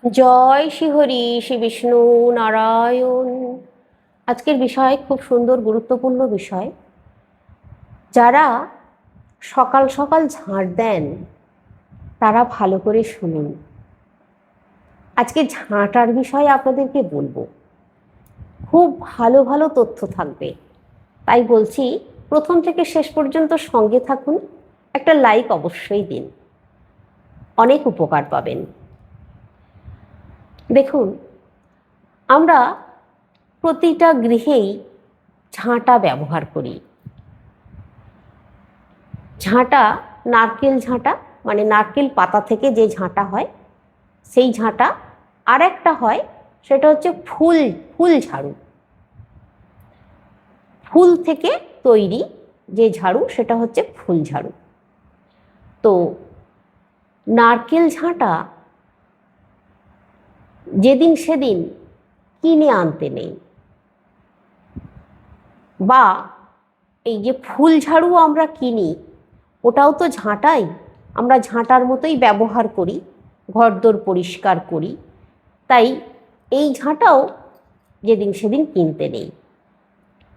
জয় শ্রী হরি শ্রী বিষ্ণু নারায়ণ। আজকের বিষয় খুব সুন্দর গুরুত্বপূর্ণ বিষয়। যারা সকাল সকাল ঝাঁট দেন তারা ভালো করে শুনুন। আজকে ঝাঁটার বিষয়ে আপনাদেরকে বলবো, খুব ভালো ভালো তথ্য থাকবে। তাই বলছি, প্রথম থেকে শেষ পর্যন্ত সঙ্গে থাকুন। একটা লাইক অবশ্যই দিন, অনেক উপকার পাবেন। দেখুন, আমরা প্রতিটা গৃহেই ঝাঁটা ব্যবহার করি। ঝাঁটা, নারকেল ঝাঁটা, মানে নারকেল পাতা থেকে যে ঝাঁটা হয় সেই ঝাঁটা। আর একটা হয়, সেটা হচ্ছে ফুল ফুল ঝাড়ু। ফুল থেকে তৈরি যে ঝাড়ু সেটা হচ্ছে ফুল ঝাড়ু। তো নারকেল ঝাঁটা যেদিন সেদিন কিনে আনতে নেই, বা এই যে ফুল ঝাড়ু আমরা কিনি ওটাও তো ঝাঁটাই, আমরা ঝাঁটার মতোই ব্যবহার করি, ঘরদোর পরিষ্কার করি। তাই এই ঝাঁটাও যেদিন সেদিন কিনতে নেই।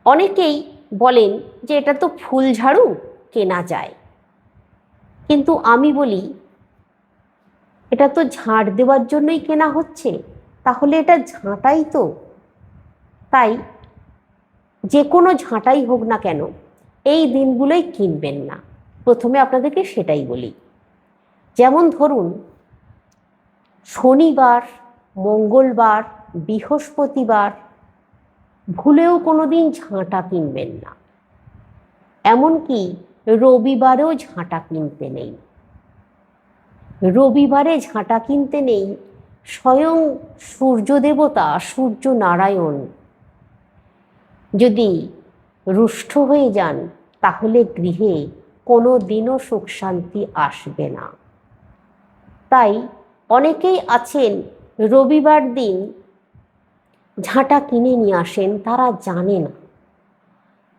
অনেকেই বলেন যে এটা তো ফুল ঝাড়ু, কেনা যায়। কিন্তু আমি বলি, এটা তো ঝাড় দেওয়ার জন্যই কেনা হচ্ছে, তাহলে এটা ঝাঁটাই তো। তাই যে কোনো ঝাঁটাই হোক না কেন, এই দিনগুলোই কিনবেন না। প্রথমে আপনাদেরকে সেটাই বলি। যেমন ধরুন, শনিবার, মঙ্গলবার, বৃহস্পতিবার ভুলেও কোনো দিন ঝাঁটা কিনবেন না। এমনকি রবিবারেও ঝাঁটা কিনতে নেই। রবিবারে ঝাঁটা কিনতে নেই। স্বয়ং সূর্য দেবতা, সূর্য নারায়ণ যদি রুষ্ট হয়ে যান, তাহলে গৃহে কোনো দিনও সুখ শান্তি আসবে না। তাই অনেকেই আছেন রবিবার দিন ঝাঁটা কিনে নিয়ে আসেন, তারা জানে না।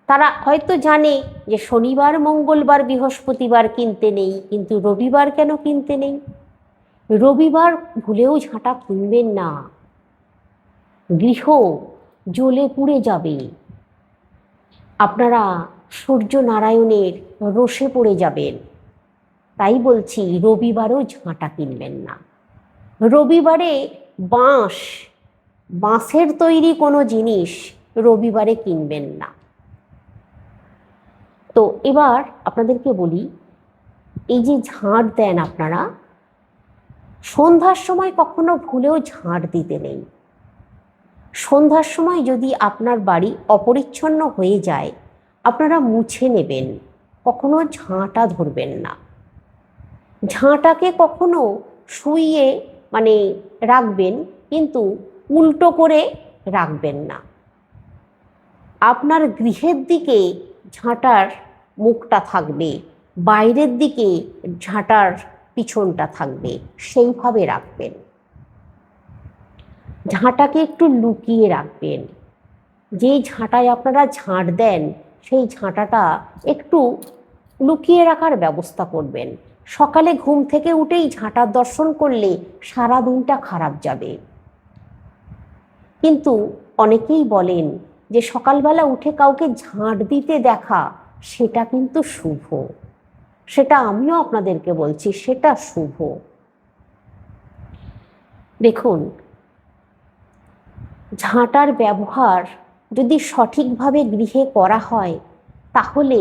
তারা হয়তো জানে যে শনিবার, মঙ্গলবার, বৃহস্পতিবার কিনতে নেই, কিন্তু রবিবার কেন কিনতে নেই? রবিবার ভুলেও ঝাঁটা কিনবেন না। গৃহ জ্বলে পুড়ে যাবে, আপনারা সূর্য নারায়ণের রোষে পড়ে যাবেন। তাই বলছি, রবিবারও ঝাঁটা কিনবেন না। রবিবারে বাঁশের তৈরি কোনো জিনিস রবিবারে কিনবেন না। তো এবার আপনাদেরকে বলি, এই যে ঝাঁট দেন আপনারা, সন্ধ্যার সময় কখনো ভুলেও ঝাঁট দিতে নেই। সন্ধ্যার সময় যদি আপনার বাড়ি অপরিচ্ছন্ন হয়ে যায়, আপনারা মুছে নেবেন, কখনো ঝাঁটা ধরবেন না। ঝাঁটাকে কখনো শুইয়ে মানে রাখবেন, কিন্তু উল্টো করে রাখবেন না। আপনার গৃহের দিকে ঝাঁটার মুখটা থাকবে, বাইরের দিকে ঝাঁটার পিছনটা থাকবে, সেইভাবে রাখবেন। ঝাঁটাকে একটু লুকিয়ে রাখবেন। যেই ঝাঁটায় আপনারা ঝাঁট দেন, সেই ঝাঁটাটা একটু লুকিয়ে রাখার ব্যবস্থা করবেন। সকালে ঘুম থেকে উঠেই ঝাঁটার দর্শন করলে সারা দিনটা খারাপ যাবে। কিন্তু অনেকেই বলেন যে সকালবেলা উঠে কাউকে ঝাঁট দিতে দেখা সেটা কিন্তু শুভ। সেটা আমিও আপনাদেরকে বলছি, সেটা শুভ। দেখুন, ঝাঁটার ব্যবহার যদি সঠিকভাবে গৃহে করা হয়, তাহলে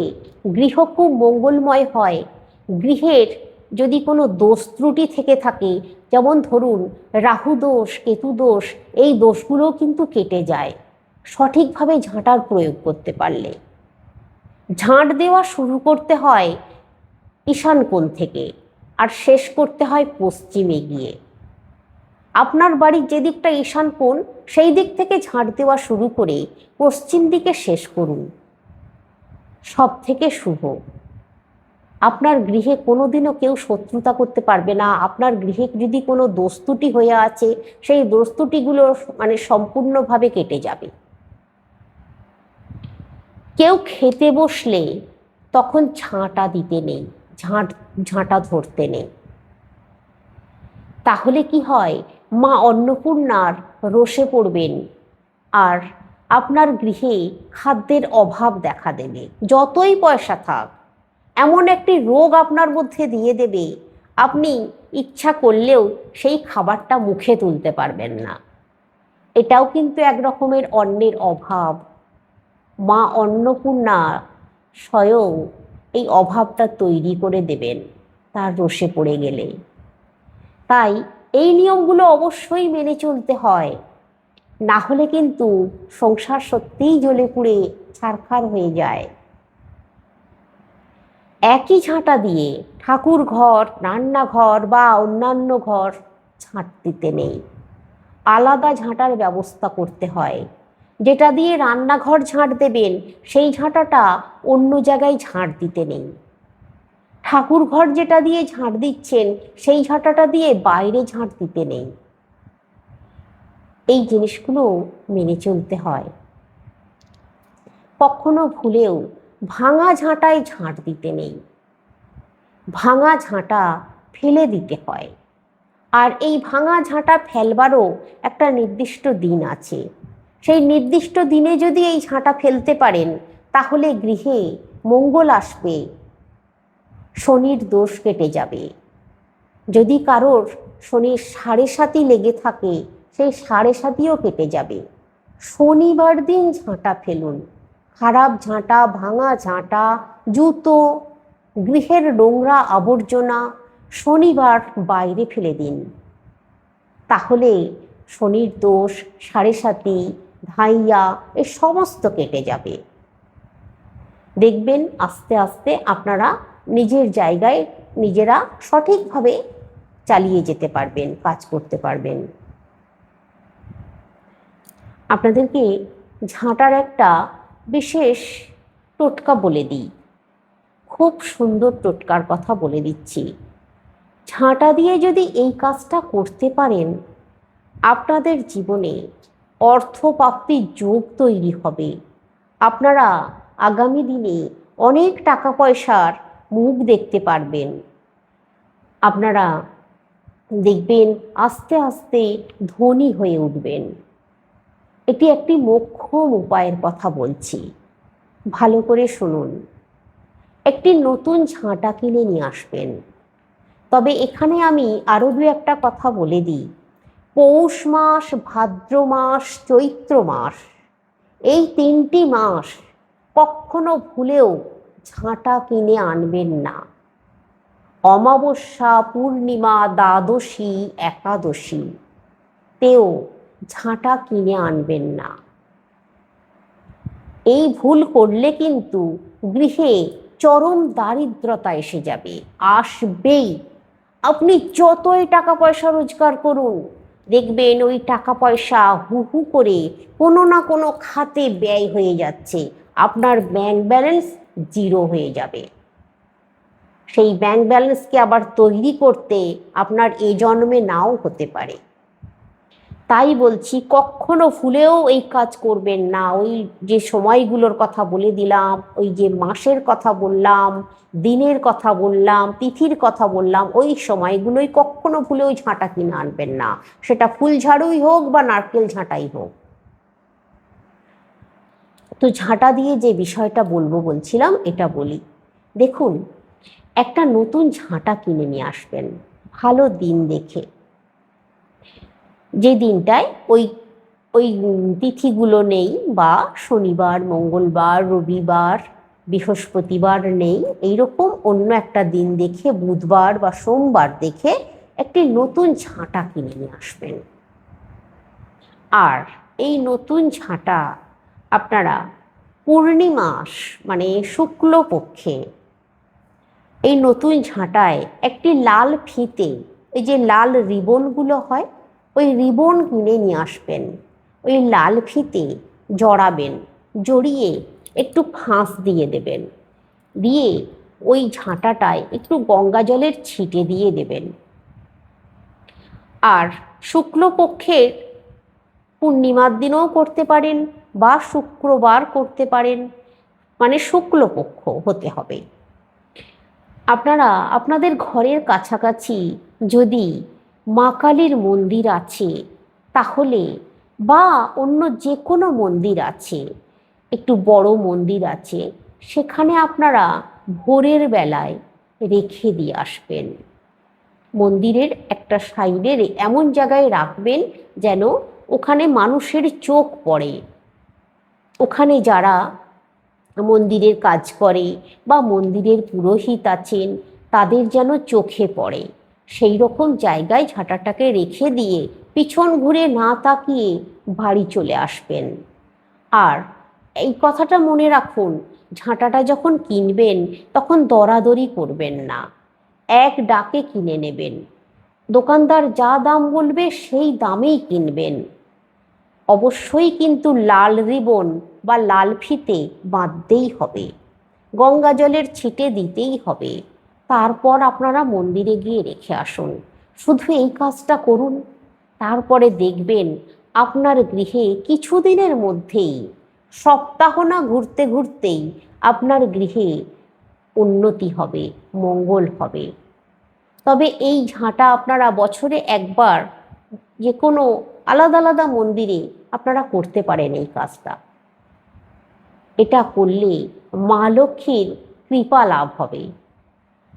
গৃহ খুব মঙ্গলময় হয়। গৃহের যদি কোনো দোষ ত্রুটি থেকে থাকে, যেমন ধরুন রাহু দোষ, কেতু দোষ, এই দোষগুলোও কিন্তু কেটে যায় সঠিকভাবে ঝাঁটার প্রয়োগ করতে পারলে। ঝাঁট দেওয়া শুরু করতে হয় ঈশান কোণ থেকে, আর শেষ করতে হয় পশ্চিমে গিয়ে। আপনার বাড়ির যে দিকটা ঈশান কোণ, সেই দিক থেকে ঝাঁট দেওয়া শুরু করে পশ্চিম দিকে শেষ করুন, সব থেকে শুভ। আপনার গৃহে কোনোদিনও কেউ শত্রুতা করতে পারবে না। আপনার গৃহে যদি কোনো দোস্তুটি হয়ে আছে, সেই দোস্তুটিগুলো সম্পূর্ণভাবে কেটে যাবে। কেউ খেতে বসলে তখন ঝাঁটা দিতে নেই, ঝাঁটা ধরতে নেই। তাহলে কি হয়, মা অন্নপূর্ণার রোষে পড়বেন আর আপনার গৃহে খাদ্যের অভাব দেখা দেবে। যতই পয়সা থাক, এমন একটি রোগ আপনার মধ্যে দিয়ে দেবে, আপনি ইচ্ছা করলেও সেই খাবারটা মুখে তুলতে পারবেন না। এটাও কিন্তু এক রকমের অন্নের অভাব। মা অন্নপূর্ণা স্বয়ং এই অভাবটা তৈরি করে দেবেন তার রোষে পড়ে গেলে। তাই এই নিয়মগুলো অবশ্যই মেনে চলতে হয়, না হলে কিন্তু সংসার সত্যিই জ্বলে পুড়ে ছারখার হয়ে যায়। একই ঝাঁটা দিয়ে ঠাকুর ঘর, রান্নাঘর বা অন্যান্য ঘর ঝাঁট দিতে নেই, আলাদা ঝাঁটার ব্যবস্থা করতে হয়। যেটা দিয়ে রান্নাঘর ঝাঁট দেবেন সেই ঝাঁটাটা অন্য জায়গায় ঝাঁট দিতে নেই। ঠাকুর ঘর যেটা দিয়ে ঝাঁট দিচ্ছেন সেই ঝাঁটাটা দিয়ে বাইরে ঝাঁট দিতে নেই। এই জিনিসগুলো মেনে চলতে হয়। কখনো ভুলেও ভাঙা ঝাঁটায় ঝাঁট দিতে নেই, ভাঙা ঝাঁটা ফেলে দিতে হয়। আর এই ভাঙা ঝাঁটা ফেলবারও একটা নির্দিষ্ট দিন আছে। সেই নির্দিষ্ট দিনে যদি এই ঝাঁটা ফেলতে পারেন তাহলে গৃহে মঙ্গল আসবে, শনির দোষ কেটে যাবে। যদি কারোর শনির 7.5 লেগে থাকে সেই 7.5ও কেটে যাবে। শনিবার দিন ঝাঁটা ফেলুন। খারাপ ঝাঁটা, ভাঙা ঝাঁটা, জুতো, গৃহের নোংরা আবর্জনা শনিবার বাইরে ফেলে দিন। তাহলে শনির দোষ, 7.5, ধাইয়া এ সমস্ত কেটে যাবে। দেখবেন আস্তে আস্তে আপনারা নিজের জায়গায় নিজেরা সঠিকভাবে চালিয়ে যেতে পারবেন, কাজ করতে পারবেন। আপনাদেরকে ঝাঁটার একটা বিশেষ টোটকা বলে দিই, খুব সুন্দর টোটকার কথা বলে দিচ্ছি। ঝাঁটা দিয়ে যদি এই কাজটা করতে পারেন, আপনাদের জীবনে অর্থপ্রাপ্তির যোগ তৈরি হবে। আপনারা আগামী দিনে অনেক টাকা পয়সার মুখ দেখতে পারবেন। আপনারা দেখবেন আস্তে আস্তে ধনী হয়ে উঠবেন। এটি একটি মোক্ষম উপায়ের কথা বলছি, ভালো করে শুনুন। একটি নতুন ঝাঁটা কিনে নিয়ে আসবেন। তবে এখানে আমি আরও দু একটা কথা বলে দিই। পৌষ মাস, ভাদ্র মাস, চৈত্র মাস, এই 3টি মাস কখনো ভুলেও ঝাঁটা কিনে আনবেন না। অমাবস্যা, পূর্ণিমা, দ্বাদশী, একাদশী তেও ঝাঁটা কিনে আনবেন না। এই ভুল করলে কিন্তু গৃহে চরম দারিদ্রতা এসে যাবে, আসবেই। আপনি যতই টাকা পয়সা রোজগার করুন, দেখবেন ওই টাকা পয়সা হু হু করে কোনো না কোনো খাতে ব্যয় হয়ে যাচ্ছে। আপনার ব্যাংক ব্যালেন্স 0 হয়ে যাবে। সেই ব্যাংক ব্যালেন্সকে আবার তৈরি করতে আপনার এ জন্মে নাও হতে পারে। তাই বলছি, কখনো ভুলেও এই কাজ করবেন না। ওই যে সময়গুলোর কথা বলে দিলাম, ওই যে মাসের কথা বললাম, দিনের কথা বললাম, তিথির কথা বললাম, ওই সময়গুলোই কখনো ভুলেও ঝাঁটা কিনে আনবেন না। সেটা ফুল ঝাড়ুই হোক বা নারকেল ঝাঁটাই হোক। তো ঝাঁটা দিয়ে যে বিষয়টা বলছিলাম এটা বলি। দেখুন, একটা নতুন ঝাঁটা কিনে নিয়ে আসবেন ভালো দিন দেখে, যে দিনটায় ওই ওই তিথিগুলো নেই, বা শনিবার, মঙ্গলবার, রবিবার, বৃহস্পতিবার নেই, এইরকম অন্য একটা দিন দেখে, বুধবার বা সোমবার দেখে একটি নতুন ঝাঁটা কিনে নিয়ে আসবেন। আর এই নতুন ঝাঁটা আপনারা পূর্ণিমাস মানে শুক্লপক্ষে এই নতুন ঝাঁটায় একটি লাল ফিতে, এই যে লাল রিবনগুলো হয়, ওই রিবন কিনে নিয়ে আসবেন। ওই লাল ফিতে জড়াবেন, জড়িয়ে একটু ফাঁস দিয়ে দেবেন, দিয়ে ওই ঝাঁটাটায় একটু গঙ্গা জলের ছিটে দিয়ে দেবেন। আর শুক্লপক্ষের পূর্ণিমার দিনেও করতে পারেন বা শুক্রবার করতে পারেন, মানে শুক্লপক্ষ হতে হবে। আপনারা আপনাদের ঘরের কাছাকাছি যদি মা কালীর মন্দির আছে তাহলে, বা অন্য যে কোনো মন্দির আছে, একটু বড় মন্দির আছে, সেখানে আপনারা ভোরের বেলায় রেখে দিয়ে আসবেন। মন্দিরের একটা সাইডের এমন জায়গায় রাখবেন যেন ওখানে মানুষের চোখ পড়ে, ওখানে যারা মন্দিরের কাজ করে বা মন্দিরের পুরোহিত আছেন তাদের যেন চোখে পড়ে, সেই রকম জায়গায় ঝাঁটাটাকে রেখে দিয়ে পিছন ঘুরে না তাকিয়ে বাড়ি চলে আসবেন। আর এই কথাটা মনে রাখুন, ঝাঁটাটা যখন কিনবেন তখন দরাদরি করবেন না, এক ডাকে কিনে নেবেন। দোকানদার যা দাম বলবে সেই দামেই কিনবেন। অবশ্যই কিন্তু লাল রিবন বা লাল ফিতে বাঁধতেই হবে, গঙ্গা জলের ছিটে দিতেই হবে, তারপর আপনারা মন্দিরে গিয়ে রেখে আসুন। শুধু এই কাজটা করুন, তারপরে দেখবেন আপনার গৃহে কিছুদিনের মধ্যেই, সপ্তাহ না ঘুরতে ঘুরতেই আপনার গৃহে উন্নতি হবে, মঙ্গল হবে। তবে এই ঝাঁটা আপনারা বছরে একবার যে কোনো আলাদা আলাদা মন্দিরে আপনারা করতে পারেন এই কাজটা। এটা করলে মা লক্ষ্মীর কৃপা লাভ হবে,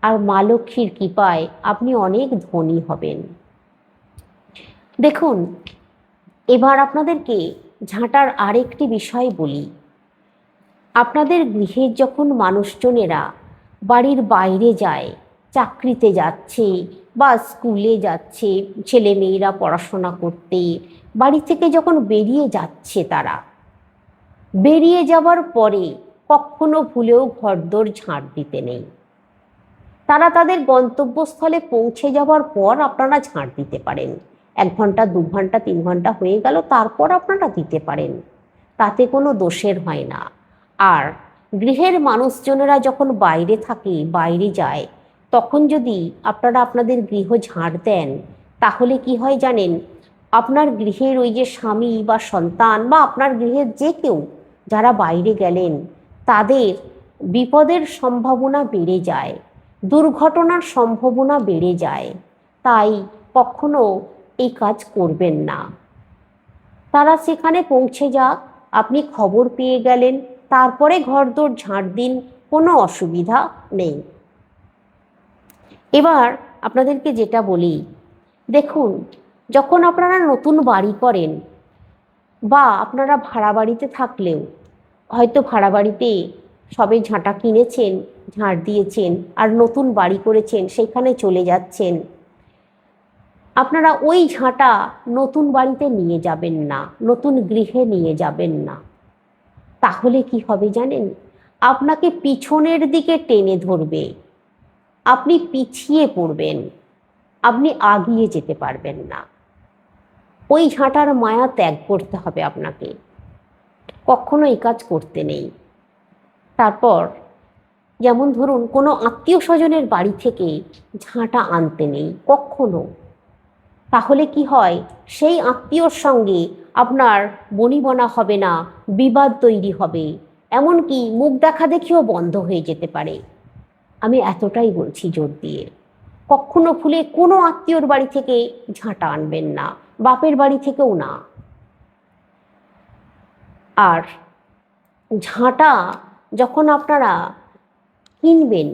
আর মা লক্ষ্মীর কৃপায় আপনি অনেক ধনী হবেন। দেখুন, এবার আপনাদেরকে ঝাঁটার আরেকটি বিষয় বলি। আপনাদের গৃহের যখন মানুষজনেরা বাড়ির বাইরে যায়, চাকরিতে যাচ্ছে বা স্কুলে যাচ্ছে, ছেলে মেয়েরা পড়াশোনা করতে বাড়ি থেকে যখন বেরিয়ে যাচ্ছে, তারা বেরিয়ে যাবার পরে কখনো ভুলেও ঘরদোর ঝাঁট দিতে নেই। তারা তাদের গন্তব্যস্থলে পৌঁছে যাবার পর আপনারা ঝাঁট দিতে পারেন। 1 ঘন্টা 2 ঘন্টা 3 ঘন্টা হয়ে গেল, তারপর আপনারা দিতে পারেন, তাতে কোনো দোষের হয় না। আর গৃহের মানুষজনেরা যখন বাইরে থাকে, বাইরে যায়, তখন যদি আপনারা আপনাদের গৃহ ঝাঁট দেন, তাহলে কি হয় জানেন, আপনার গৃহের ওই যে স্বামী বা সন্তান বা আপনার গৃহের যে কেউ যারা বাইরে গেলেন, তাদের বিপদের সম্ভাবনা বেড়ে যায়, দুর্ঘটনার সম্ভাবনা বেড়ে যায়। তাই কখনো এই কাজ করবেন না। তারা সেখানে পৌঁছে যাক, আপনি খবর পেয়ে গেলেন, তারপরে ঘরদোর ঝাঁট দিন, কোনো অসুবিধা নেই। এবার আপনাদেরকে যেটা বলি, দেখুন, যখন আপনারা নতুন বাড়ি করেন বা আপনারা ভাড়া বাড়িতে থাকলেও, হয়তো ভাড়া বাড়িতে সবে ঝাঁটা কিনেছেন, ঝাঁট দিয়েছেন, আর নতুন বাড়ি করেছেন, সেখানে চলে যাচ্ছেন, আপনারা ওই ঝাঁটা নতুন বাড়িতে নিয়ে যাবেন না, নতুন গৃহে নিয়ে যাবেন না। তাহলে কি হবে জানেন, আপনাকে পিছনের দিকে টেনে ধরবে, আপনি পিছিয়ে পড়বেন, আপনি আগিয়ে যেতে পারবেন না। ওই ঝাঁটার মায়া ত্যাগ করতে হবে আপনাকে, কখনো এই কাজ করতে নেই। তারপর যেমন ধরুন, কোনো আত্মীয় স্বজনের বাড়ি থেকে ঝাঁটা আনতে নেই কখনো। তাহলে কি হয়, সেই আত্মীয়র সঙ্গে আপনার বনিবনা হবে না, বিবাদ তৈরি হবে, এমনকি মুখ দেখা দেখিও বন্ধ হয়ে যেতে পারে। আমি এতটাই বলছি জোর দিয়ে, কখনো ভুলে কোনো আত্মীয়র বাড়ি থেকে ঝাঁটা আনবেন না, বাপের বাড়ি থেকেও না। আর ঝাঁটা যখন আপনারা কিনবেন,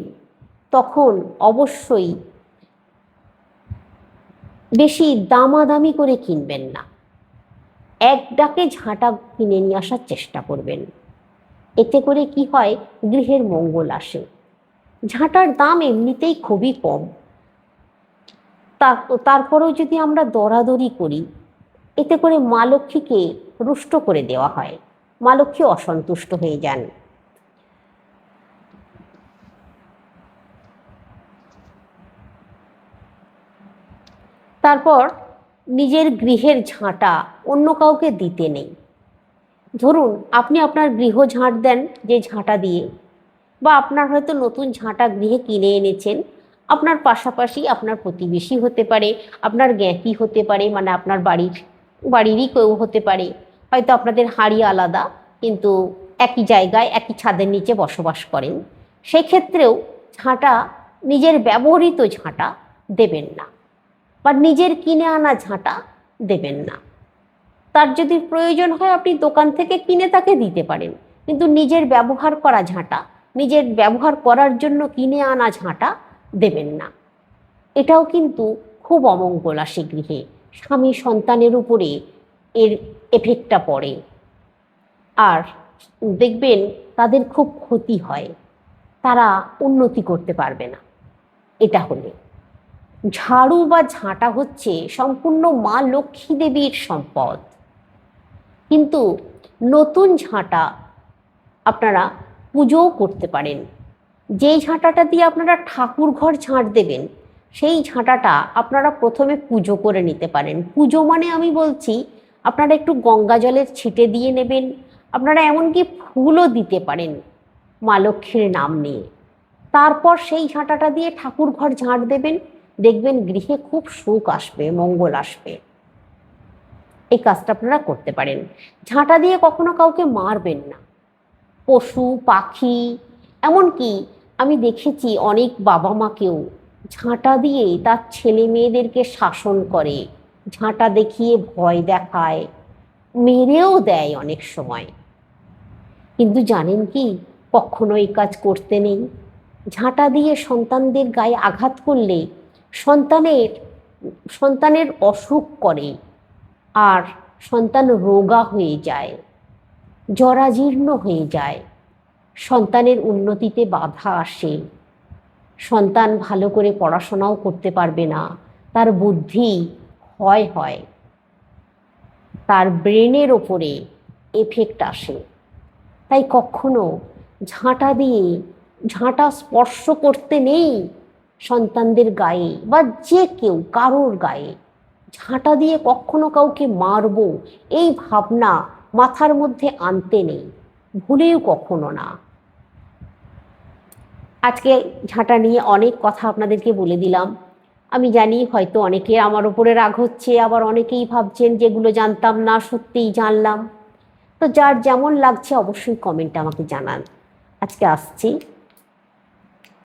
তখন অবশ্যই বেশি দামাদামি করে কিনবেন না, এক ডাকে ঝাঁটা কিনে নিয়ে আসার চেষ্টা করবেন। এতে করে কি হয়, গৃহের মঙ্গল আসে। ঝাঁটার দাম এমনিতেই খুবই কম, তারপরেও যদি আমরা দরাদরি করি, এতে করে মা লক্ষ্মীকে রুষ্ট করে দেওয়া হয়, মা লক্ষ্মী অসন্তুষ্ট হয়ে যান। তারপর নিজের গৃহের ঝাঁটা অন্য কাউকে দিতে নেই। ধরুন, আপনি আপনার গৃহ ঝাঁট দেন যে ঝাঁটা দিয়ে, বা আপনার হয়তো নতুন ঝাঁটা গৃহে কিনে এনেছেন, আপনার পাশাপাশি আপনার প্রতিবেশী হতে পারে, আপনার জ্ঞাতি হতে পারে, মানে আপনার বাড়িরই কেউ হতে পারে, হয়তো আপনাদের হাঁড়ি আলাদা কিন্তু একই জায়গায় একই ছাদের নিচে বসবাস করেন, সেক্ষেত্রেও ঝাঁটা, নিজের ব্যবহৃত ঝাঁটা দেবেন না। বা নিজের কিনে আনা ঝাঁটা দেবেন না। তার যদি প্রয়োজন হয় আপনি দোকান থেকে কিনে তাকে দিতে পারেন, কিন্তু নিজের ব্যবহার করা ঝাঁটা, নিজের ব্যবহার করার জন্য কিনে আনা ঝাঁটা দেবেন না। এটাও কিন্তু খুব অমঙ্গল আসে গৃহে, স্বামী সন্তানের উপরে এর এফেক্টটা পড়ে, আর দেখবেন তাদের খুব ক্ষতি হয়, তারা উন্নতি করতে পারবে না। এটা হলে ঝাড়ু বা ঝাঁটা হচ্ছে সম্পূর্ণ মা লক্ষ্মী দেবীর সম্পদ, কিন্তু নতুন ঝাঁটা আপনারা পুজোও করতে পারেন। যেই ঝাঁটাটা দিয়ে আপনারা ঠাকুর ঘর ঝাঁট দেবেন, সেই ঝাঁটাটা আপনারা প্রথমে পুজো করে নিতে পারেন। পুজো মানে আমি বলছি আপনারা একটু গঙ্গা জলের ছিটে দিয়ে নেবেন, আপনারা এমনকি ফুলও দিতে পারেন মা লক্ষ্মীর নাম নিয়ে। তারপর সেই ঝাঁটাটা দিয়ে ঠাকুর ঘর ঝাঁট দেবেন, দেখবেন গৃহে খুব সুখ আসবে, মঙ্গল আসবে। এই কাজটা আপনারা করতে পারেন। ঝাঁটা দিয়ে কখনো কাউকে মারবেন না, পশু পাখি, এমনকি আমি দেখেছি অনেক বাবা মাকেও ঝাঁটা দিয়ে তার ছেলে মেয়েদেরকে শাসন করে, ঝাঁটা দেখিয়ে ভয় দেখায়, মেরেও দেয় অনেক সময়। কিন্তু জানেন কি, কখনো এই কাজ করতে নেই। ঝাঁটা দিয়ে সন্তানদের গায়ে আঘাত করলে সন্তানের অসুখ করে, আর সন্তান রোগা হয়ে যায়, জরাজীর্ণ হয়ে যায়, সন্তানের উন্নতিতে বাধা আসে, সন্তান ভালো করে পড়াশোনাও করতে পারবে না, তার বুদ্ধি ক্ষয় হয়, তার ব্রেনের ওপরে এফেক্ট আসে। তাই কখনো ঝাঁটা স্পর্শ করতে নেই সন্তানদের গায়ে, বা যে কেউ কারোর গায়ে। ঝাঁটা দিয়ে কখনো কাউকে মারবো এই ভাবনা মাথার মধ্যে আনতে নেই, ভুলেও কখনো না। আজকে ঝাঁটা নিয়ে অনেক কথা আপনাদেরকে বলে দিলাম। আমি জানি হয়তো অনেকের আমার উপরে রাগ হচ্ছে, আবার অনেকেই ভাবছেন যেগুলো জানতাম না সত্যিই জানলাম। তো যার যেমন লাগছে অবশ্যই কমেন্টে আমাকে জানান। আজকে আসছি।